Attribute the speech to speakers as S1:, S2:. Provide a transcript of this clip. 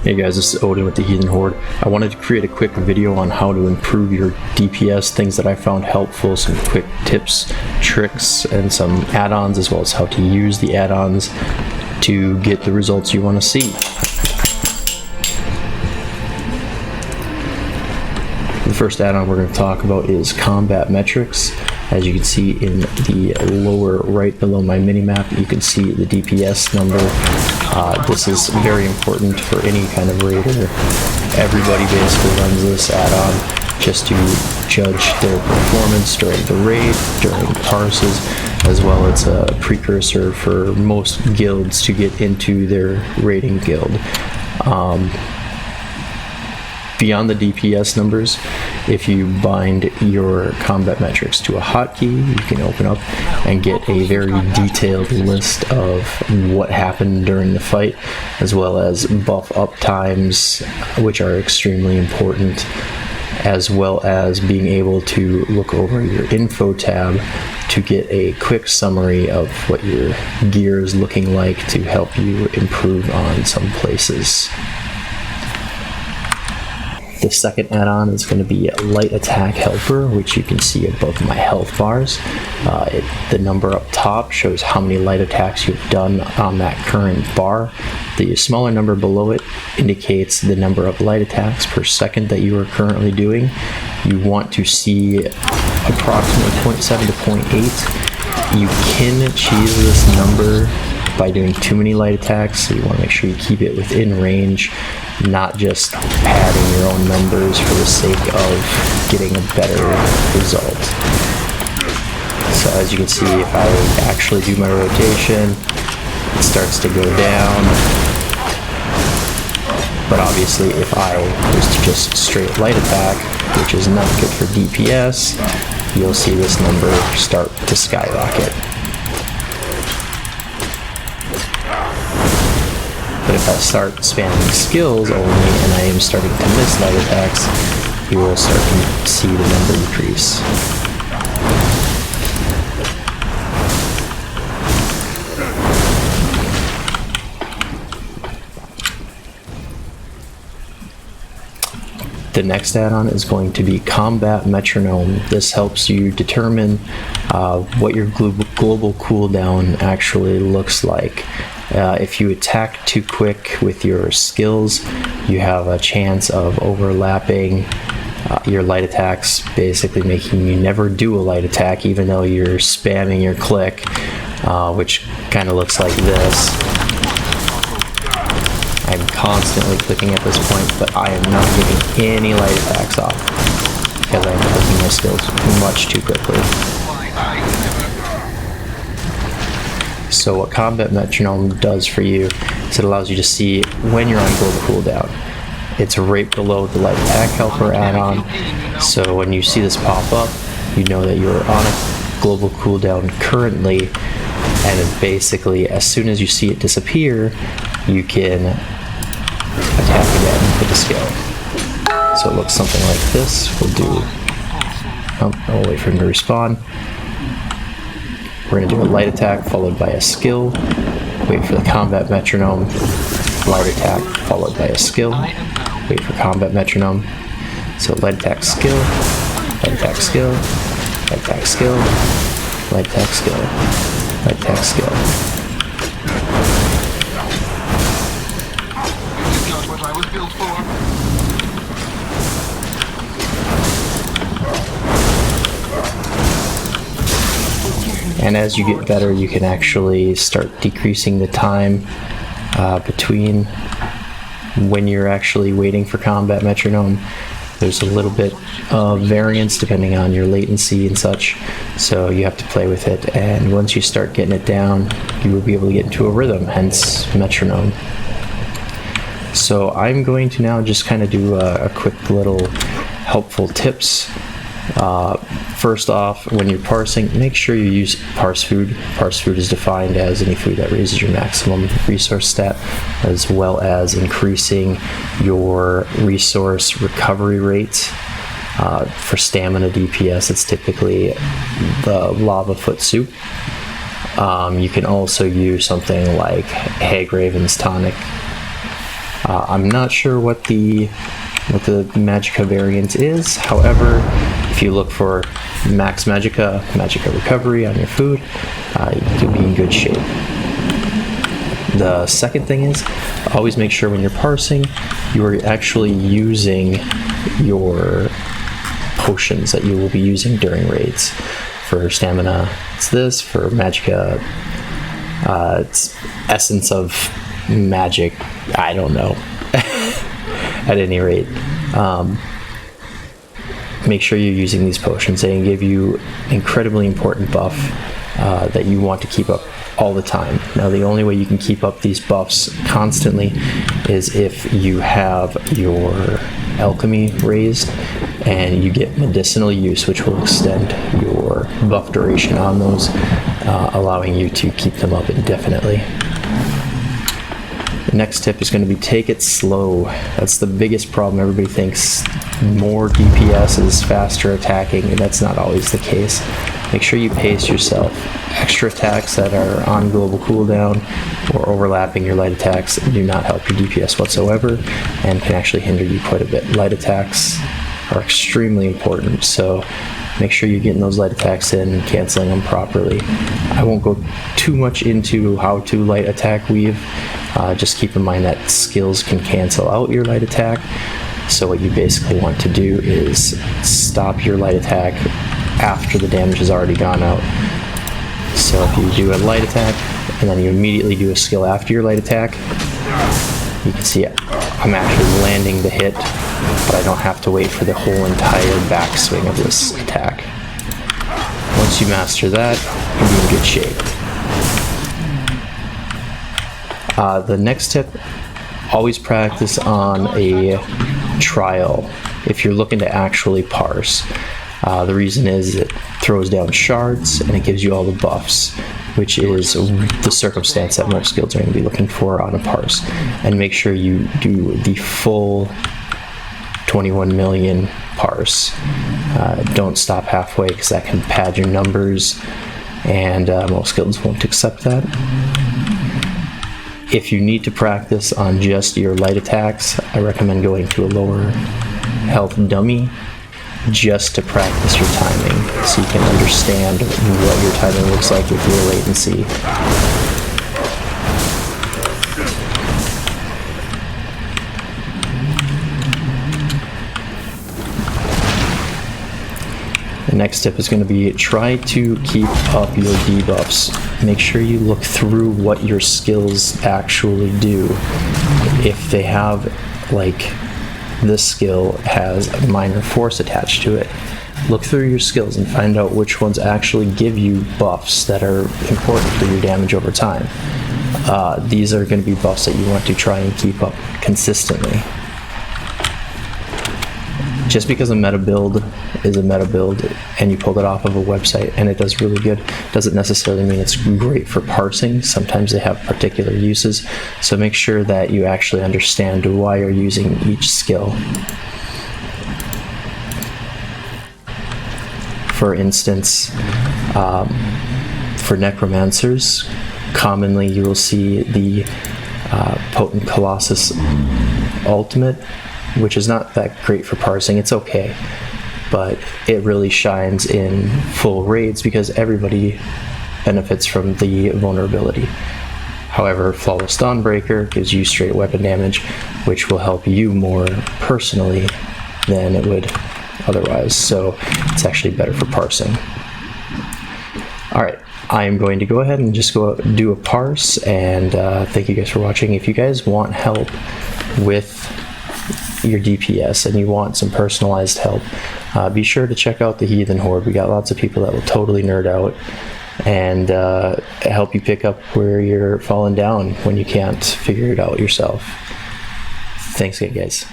S1: Hey guys, this is Odin with the Heathen Horde. I wanted to create a quick video on how to improve your DPS, things that I found helpful, some quick tips, tricks, and some add-ons, as well as how to use the add-ons to get the results you want to see. The first add-on we're going to talk about is combat metrics. As you can see in the lower right below my minimap, you can see the DPS number. This is very important for any kind of raider. Everybody basically runs this add-on just to judge their performance during the raid, during parses, as well as a precursor for most guilds to get into their raiding guild. Beyond the DPS numbers, if you bind your combat metrics to a hotkey, you can open up and get a very detailed list of what happened during the fight, as well as buff up times, which are extremely important, as well as being able to look over your info tab to get a quick summary of what your gear is looking like to help you improve on some places. The second add-on is going to be Light Attack Helper, which you can see above my health bars. The number up top shows how many light attacks you've done on that current bar. The smaller number below it indicates the number of light attacks per second that you are currently doing. You want to see approximately 0.7 to 0.8. You can cheese this number by doing too many light attacks, so you want to make sure you keep it within range, not just padding your own numbers for the sake of getting a better result. So as you can see, if I actually do my rotation, it starts to go down. But obviously if I was to just straight light attack, which is not good for DPS, you'll see this number start to skyrocket. But if I start spamming skills only and I am starting to miss light attacks, you will start to see the number increase. The next add-on is going to be Combat Metronome. This helps you determine what your global cooldown actually looks like. If you attack too quick with your skills, you have a chance of overlapping your light attacks, basically making you never do a light attack even though you're spamming your click, which kind of looks like this. I'm constantly clicking at this point, but I am not getting any light attacks off because I'm clicking my skills much too quickly. So what Combat Metronome does for you is it allows you to see when you're on global cooldown. It's right below the Light Attack Helper add-on, so when you see this pop up, you know that you're on a global cooldown currently, and it basically, as soon as you see it disappear, you can attack again with a skill. So it looks something like this. We'll do, I'll wait for him to respawn. We're going to do a light attack followed by a skill, wait for the combat metronome, light attack followed by a skill, wait for combat metronome. So light attack skill, light attack skill, light attack skill, light attack skill, light attack skill.
S2: What I was built for.
S1: And as you get better, you can actually start decreasing the time between when you're actually waiting for combat metronome. There's a little bit of variance depending on your latency and such, so you have to play with it. And once you start getting it down, you will be able to get into a rhythm, hence metronome. So I'm going to now just kind of do a quick little helpful tips. First off, when you're parsing, make sure you use parse food. Parse food is defined as any food that raises your maximum resource stat, as well as increasing your resource recovery rate. For stamina DPS, it's typically the lava foot soup. You can also use something like Hagraven's tonic I'm not sure what the Magicka variant is. However, if you look for max Magicka recovery on your food, you'll be in good shape. The second thing is, always make sure when you're parsing, you are actually using your potions that you will be using during raids. For stamina, it's this. For Magicka, it's essence of magic. I don't know. At any rate, make sure you're using these potions. They can give you incredibly important buff that you want to keep up all the time. Now, the only way you can keep up these buffs constantly is if you have your alchemy raised and you get medicinal use, which will extend your buff duration on those, allowing you to keep them up indefinitely. The next tip is going to be take it slow. That's the biggest problem. Everybody thinks more DPS is faster attacking, and that's not always the case. Make sure you pace yourself. Extra attacks that are on global cooldown or overlapping your light attacks do not help your DPS whatsoever and can actually hinder you quite a bit. Light attacks are extremely important, so make sure you're getting those light attacks in and canceling them properly. I won't go too much into how to light attack weave. Just keep in mind that skills can cancel out your light attack. So what you basically want to do is stop your light attack after the damage has already gone out. So if you do a light attack and then you immediately do a skill after your light attack, you can see I'm actually landing the hit, but I don't have to wait for the whole entire backswing of this attack. Once you master that, you'll be in good shape. The next tip, always practice on a trial if you're looking to actually parse. The reason is it throws down shards and it gives you all the buffs, which is the circumstance that most guilds are going to be looking for on a parse. And make sure you do the full 21 million parse. Don't stop halfway, because that can pad your numbers, and most guilds won't accept that. If you need to practice on just your light attacks, I recommend going to a lower health dummy just to practice your timing, so you can understand what your timing looks like with your latency. The next tip is going to be try to keep up your debuffs. Make sure you look through what your skills actually do. If they have, like, this skill has a minor force attached to it, look through your skills and find out which ones actually give you buffs that are important for your damage over time. These are going to be buffs that you want to try and keep up consistently. Just because a meta build is a meta build and you pulled it off of a website and it does really good, doesn't necessarily mean it's great for parsing. Sometimes they have particular uses, so make sure that you actually understand why you're using each skill. For instance, for necromancers, commonly you will see the Potent Colossus ultimate, which is not that great for parsing. It's okay, but it really shines in full raids because everybody benefits from the vulnerability. However, Flawless Dawnbreaker gives you straight weapon damage, which will help you more personally than it would otherwise, so it's actually better for parsing. Alright, I am going to go ahead and just go do a parse, and thank you guys for watching. If you guys want help with your DPS and you want some personalized help, be sure to check out the Heathen Horde. We got lots of people that will totally nerd out and help you pick up where you're falling down when you can't figure it out yourself. Thanks again, guys.